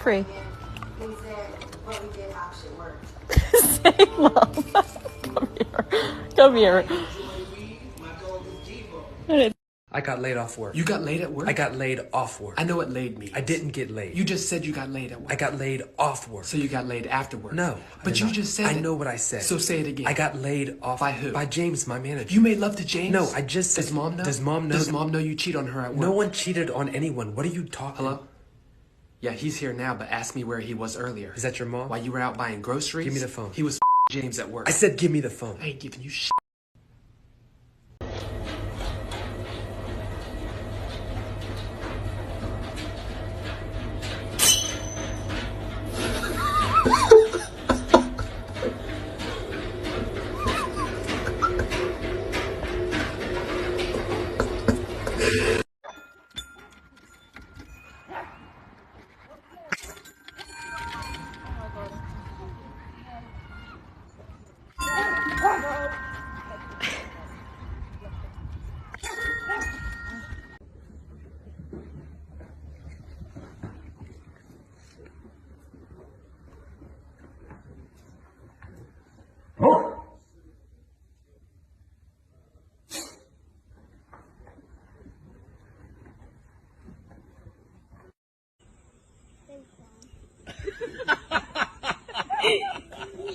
Free. They said what we did actually worked. Say mom. Come here. Come here. I got laid off work. You got laid at work? I got laid off work. I know what laid means. I didn't get laid. You just said you got laid at work. I got laid off work. So you got laid after work? No. But you just said I it. know what I said. So say it again. I got laid off. By who? By James, my manager. You made love to James? No, I just said. Does mom know? Does mom know? Does mom know you cheat on her at work? No one cheated on anyone. What are you talking? Hello? Yeah, he's here now, but ask me where he was earlier. Is that your mom? While you were out buying groceries? Give me the phone. He was James at work. I said give me the phone. I ain't giving you shit.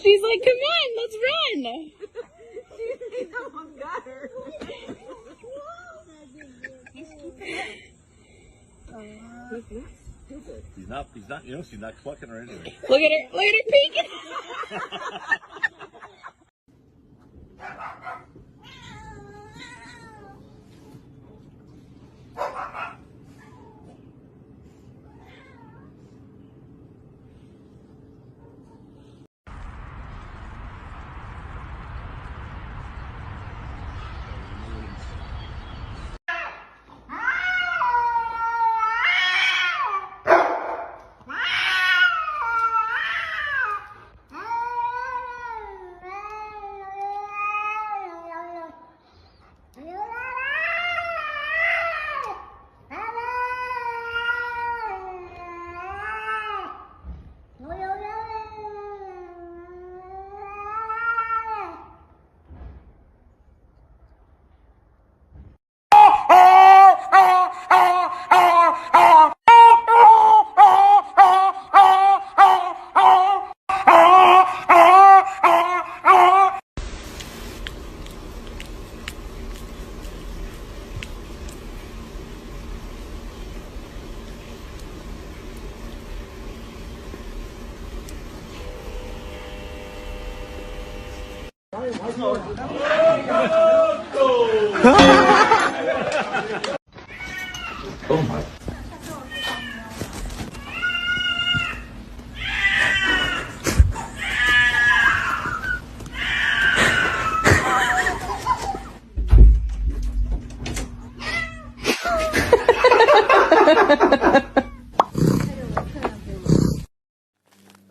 She's like, come on, let's run. She almost got her. He's not, you know, she's not clucking or anything. Look at her peeking. Oh my.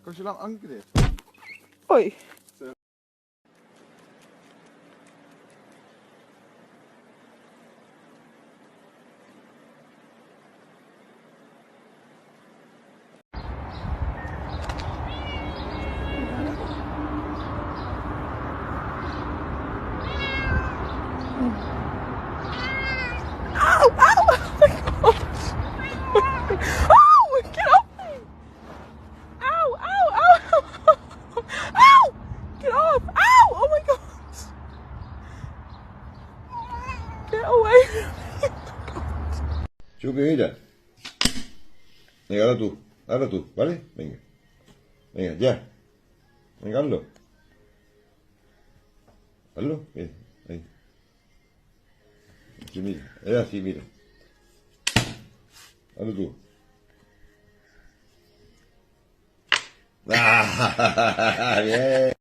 Als je lang ankert. Oi. Ow! Ow! Oh! Get off me! Ow! Ow! Ow! Ow! Get off! Ow! Oh my gosh! Get away from me! Chupi, mira. Venga, ahora tú, ¿vale? Venga. Venga, ya. Venga, hazlo. Hazlo, mira, ahí. Sí, mira, es así, mira. Hazlo tú. ¡Ah! Bien.